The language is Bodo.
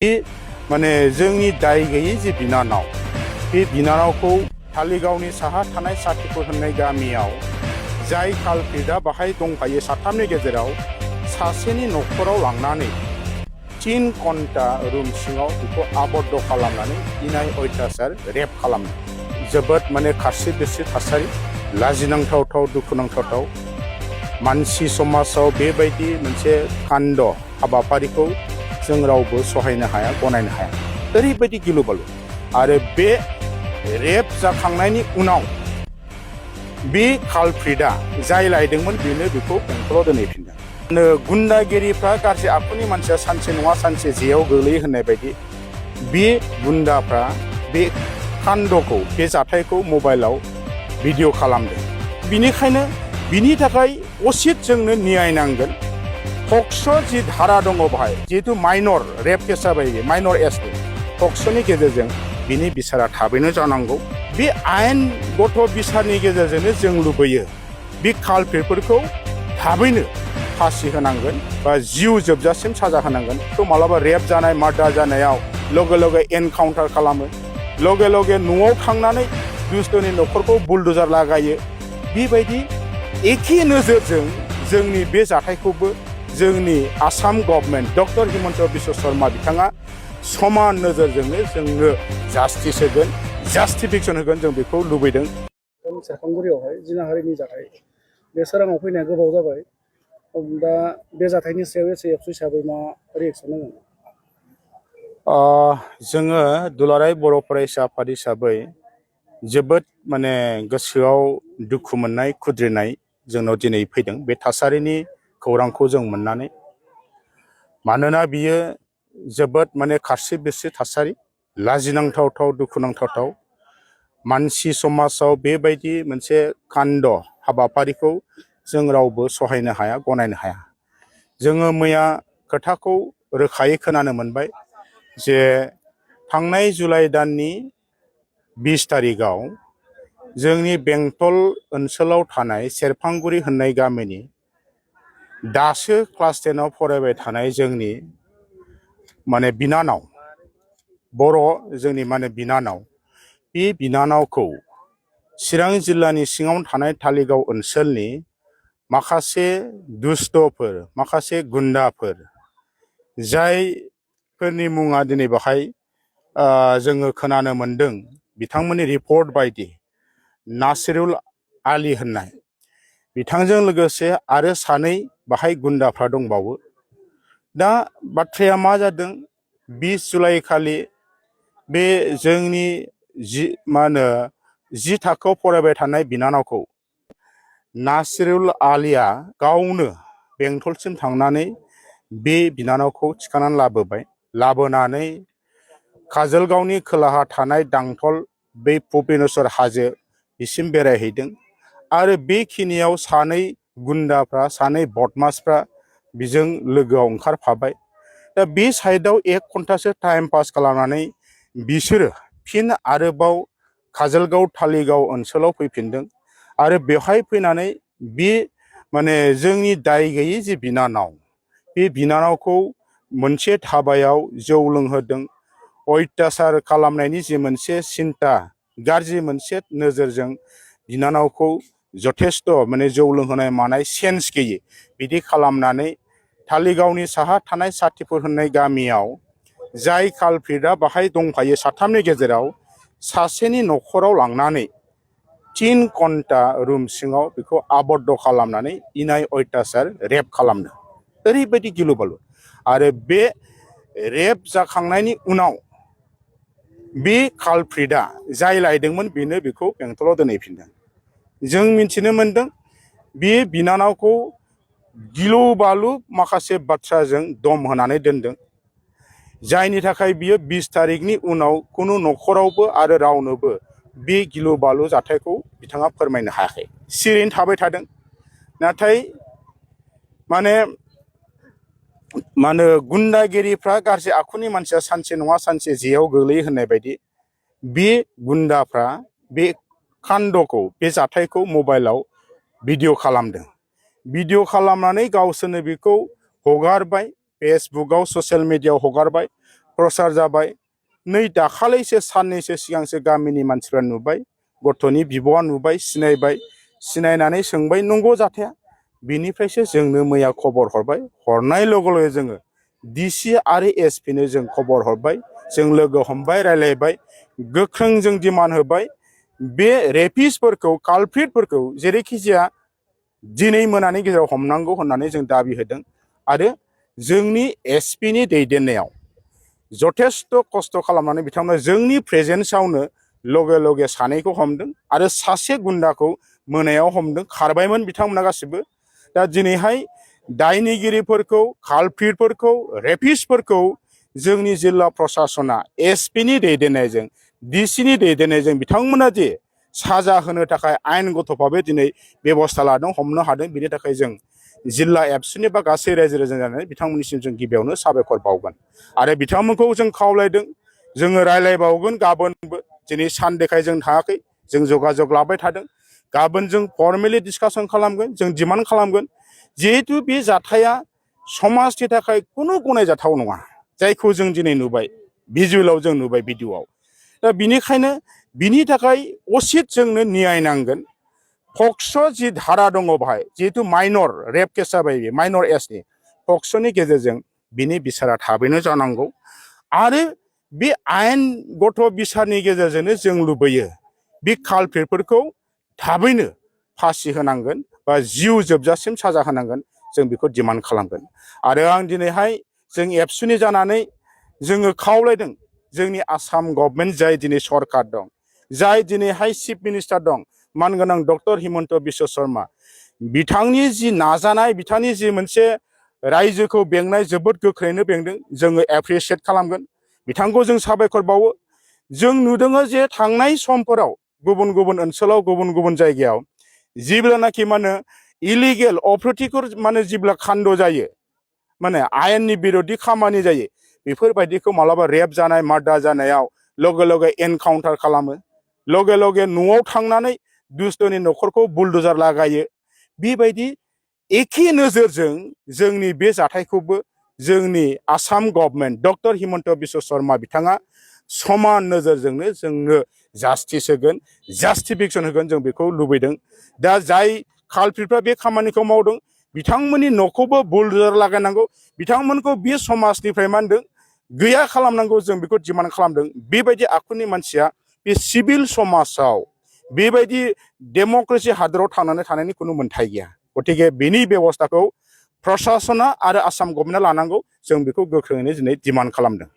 बे माने जोंनि दाय गैयै जे बिनानाव बे बिनानावखौ धालिगावनि साहा थानाय साथिपुर होननाय गामियाव जाय कालप्रिटआ बाहाय दंफायो साथामनि गेजेराव सासेनि न'खराव लांनानै 3 घन्टा रुम सिङाव बेखौ आबद्ध खालामनानै इनाय अयथासार रेप खालामदों। जोबोद माने खारसि बिरसि थासारि, लाजिनांथाव दुखुनांथाव मानसि समाजाव बेबायदि मोनसे कान्ड हाबाफारिखौ जों रावबो सहायनो हाया, गनायनो हाया। ओरैबायदि गिलु-बालु आरो बे रेप जाखांनायनि उनाव बे कालप्रिटआ जाय लायदोंमोन बेनो बेखौ बेंटलाव दोनहैफिनदों। गुन्दागिरिफ्रा गाज्रि आखुनि मानसिया सानसे नङा सानसे जेयाव गोग्लैयो होननाय बायदि बे गुन्दाफ्रा बे कान्डखौ, बे जाथायखौ मबाइलाव भिडिअ खालामदों। बिनिखायनो बिनि थाखाय असित जोंनो न्याय नांगोन। पक्स' जि धारा दङ बाहाय, जिहेतु माइनर रेप केस जाबाय, माइनर एजनि पक्स'नि गेजेरजों बिनि बिसारा थाबैनो जानांगौ। बे आयेनगत बिसारनि गेजेरजोंनो जों लुबैयो बे कालप्रिटफोरखौ थाबैनो फासि होनांगोन बा जिउ जोबजासिम साजा होनांगोन। थ' मालाबा रेप जानाय, मार्डार जानायाव लगे एनकाउन्टार खालामो, लगे न'आव थांनानै दुष्टनि न'खरखौ बुलडोजार लागायो। बेबायदि एखे नोजोरजों जोंनि बे जाथायखौबो जोंनि आसाम गभर्नमेन्ट डक्टर हिमन्त बिश्व शर्मा बिथाङा समान नोजोरजोंनो जोंनो जास्टिस होगोन, जास्टिफिकेसन होगोन, जों बेखौ लुबैदों। सेरफांगुरियावहाय जिनाहारिनि जाथाय बे सोराङाव फैनाया गोबाव जाबाय। दा बे जाथायनि सायाव एसे एबसु हिसाबै मा रिएक्सन होगोन? जोङो दुलाराय बर' फरायसा आफाद हिसाबै जोबोद माने गोसोआव दुखु मोननाय, खुद्रिनाय जोंनाव दिनै फैदों बे थासारिनि खौरांखौ जों मोननानै। मानोना बियो जोबोद माने खारसि बिरसि थासारि, लाजिनांथाव दुखुनांथाव मानसि समाजाव बेबायदि मोनसे कान्ड हाबाफारिखौ जों रावबो सहायनो हाया, गनायनो हाया। जोङो मैया खोथाखौ रोखायै खोनानो मोनबाय जे थांनाय जुलाइ दाननि 20 तारिखआव जोंनि बेंटल ओनसोलाव थानाय सेरफांगुरि होननाय गामिनि दासो क्लास 10आव फरायबाय थानाय जोंनि माने बिनानाव, बर' जोंनि माने बिनानाव, बे बिनानावखौ चिरां जिल्लानि सिङाव थानाय धालिगाव ओनसोलनि माखासे दुष्टफोर, माखासे गुन्दाफोर, जायफोरनि मुङा दिनै बाहाय जोङो खोनानो मोनदों बिथांमोननि रिपर्ट बायदि नासिरुल आली होननाय बिथांजों लोगोसे आरो 2 बाहाय गुन्दाफ्रा दंबावो। दा बाथ्राया मा जादों, 20 जुलाइ खालि बे जोंनि 10 थाखोआव फरायबाय थानाय बिनानावखौ नासिरुल आलीया गावनो बेंटलसिम थांनानै बे बिनानावखौ थिखांनानै लाबोबाय। लाबोनानै काजलगावनि खोलाहा थानाय दांथल बै भुपेनेश्वर हाजो बिसिम बेरायहैदों आरो बेखिनियाव 2 गुन्दाफ्रा, 2 बदमासफ्रा बिजों लोगोआव ओंखारफाबाय। दा बे साइडआव 1 घन्टासो टाइम पास खालामनानै बिसोरो फिन आरोबाव काजलगाव धालिगाव ओनसोलाव फैफिनदों आरो बेवहाय फैनानै बे माने जोंनि दाय गैयै जे बिनानाव, बे बिनानावखौ मोनसे धाबायाव जौ लोंहोदों, अयथासार खालामनायनि जे मोनसे सिन्ता, गाज्रि मोनसे नोजोरजों बिनानावखौ जथेस्थ' माने जौ लोंहोनाय मानाय सेन्स गैयै बिदि खालामनानै धालिगावनि साहा थानाय साथिपुर होननाय गामियाव जाय कालप्रिटआ बाहाय दंफायो साथामनि गेजेराव सासेनि न'खराव लांनानै 3 घन्टा रुम सिङाव बेखौ आबद्ध खालामनानै इनाय अयथासार रेप खालामदों। ओरैबायदि गिलु-बालु आरो बे रेप जाखांनायनि उनाव बे कालप्रिटआ जाय लायदोंमोन बेनो बेखौ बेंटलाव दोनहैफिनदों। जों मिथिनो मोनदों बे बिनानावखौ गिलु-बालु माखासे बाथ्राजों दम होनानै दोनदों, जायनि थाखाय बियो 20 तारिखनि उनाव खुनु न'खरावबो आरो रावनोबो बे गिलु-बालु जाथायखौ बिथाङा फोरमायनो हायाखै, सिरियैनो थाबाय थादों। नाथाय माने गुन्दागिरिफ्रा गाज्रि आखुनि मानसिया सानसे नङा सानसे जेयाव गोग्लैयो होननाय बायदि बे गुन्दाफ्रा बे कान्डखौ, बे जाथायखौ मबाइलाव भिडिअ खालामदों। भिडिअ खालामनानै गावसोरनो बेखौ हगारबाय, फेसबुकआव, ससियेल मिडियायाव हगारबाय। प्रसार जाबाय। नै दाखालैसो साननैसो सिगांसो गामिनि मानसिफ्रा नुबाय, गथ'नि बिब'आ नुबाय, सिनायबाय, सिनायनानै सोंबाय नंगौ जाथाया। बिनिफ्रायसो जोंनो मैया खबर हरबाय। हरनाय लोगो लोगो जोङो डिसि आरो एसपिनो जों खबर हरबाय, जों लोगो हमबाय, रायलायबाय, गोख्रों जों डिमान्ड होबाय बे रेपिस्टफोरखौ, कालप्रिटफोरखौ जेरैखि जाया दिनै मोनानि गेजेराव हमनांगौ होननानै जों दाबि होदों। आरो जोंनि एसपिनि दैदेननायाव जथेस्थ' खस्थ' खालामनानै बिथांमोना जोंनि प्रेजेन्सआवनो लगे लगे सानैखौ हमदों आरो सासे गुन्दाखौ मोनायाव हमदों। खारबायमोन बिथांमोना गासिबो। दा दिनैहाय दायनिगिरिफोरखौ, कालप्रिटफोरखौ, रेपिस्टफोरखौ जोंनि जिल्ला प्रसासना एसपिनि दैदेननायजों, डिसिनि दैदेननायजों बिथांमोना जे साजा होनो थाखाय आयेनगत भाबै दिनै बेबस्था लादों, हमनो हादों। बिनि थाखाय जों जिल्ला एबसुनि बा गासै रायजो राजा जानानै बिथांमोननिसिम जों गिबियावनो साबायखर बावगोन। आरो बिथांमोनखौ जों खावलायदों, जोङो रायलायबावगोन गाबोनबो। दिनै सानदेखाय जों थाङाखै, जों जगाजग लाबाय थादों। गाबोन जों फर्मेलि डिसकासन खालामगोन, जों डिमान्ड खालामगोन। जिहेथु बे जाथाया समाजनि थाखाय खुनु गनायजाथाव नङा, जायखौ जों दिनै नुबाय, भिजुवेलाव जों नुबाय, भिडिअ'आव। दा बिनिखायनो बिनि थाखाय असित जोंनो न्याय नांगोन। पक्स' जि धारा दङ बाहाय, जिहेतु माइनर रेप केस जाबाय, बे माइनर एजनि पक्स'नि गेजेरजों बिनि बिसारा थाबैनो जानांगौ। आरो बे आयेनगत बिसारनि गेजेरजोंनो जों लुबैयो बे कालप्रिटफोरखौ थाबैनो फासि होनांगोन बा जिउ जोबजासिम साजा होनांगोन। जों बेखौ डिमान्ड खालामगोन। आरो आं दिनैहाय जों एबसुनि जानानै जोङो खावलायदों, जोंनि आसाम गभर्नमेन्ट जाय दिनै सरकार दं, जाय दिनैहाय चिफ मिनिस्टार दं, मानगोनां डक्टर हिमन्त बिश्व शर्मा, बिथांनि जि नाजानाय, बिथांनि जि मोनसे रायजोखौ बेंनाय, जोबोद गोख्रैनो बेंदों। जोङो एप्रिसियेट खालामगोन, बिथांखौ जों साबायखर बावो। जों नुदों जे थांनाय समफोराव गुबुन गुबुन ओनसोलाव, गुबुन गुबुन जायगायाव जेब्लानाखि माने इलिगेल अप्रतिकर माने जेब्ला खान्द जायो, माने आयेननि बिरोधि खामानि जायो, बेफोरबायदिखौ मालाबा रेप जानाय, मार्डार जानायाव लगे लगे एनकाउन्टार खालामो, लगे लगे न'आव थांनानै दुष्टनि न'खरखौ बुलडोजार लागायो। बेबायदि एखे नोजोरजों जोंनि बे जाथायखौबो जोंनि आसाम गभर्नमेन्ट डक्टर हिमन्त बिश्व शर्मा बिथाङा समान नोजोरजोंनो जोंनो जास्टिस होगोन, जास्टिफिकेसन होगोन, जों बेखौ लुबैदों। दा जाय कालप्रिटफ्रा बे खामानिखौ मावदों, बिथांमोननि न'खौबो बुलडोजार लागायनांगौ, बिथांमोनखौ बे समाजनिफ्राय मा होनदों गैया खालामनांगौ, जों बेखौ डिमान्ड खालामदों। बेबायदि आखुनि मानसिया बे सिभिल समाजाव, बेबायदि डेम'क्रेसि हादराव थांनानै थानायनि खुनु मोन्थाय गैया। गतिके बेनि बेबस्थाखौ प्रसासना आरो आसाम गभर्नमेन्टआ लानांगौ। जों बेखौ गोख्रोङैनो दिनै डिमान्ड खालामदों।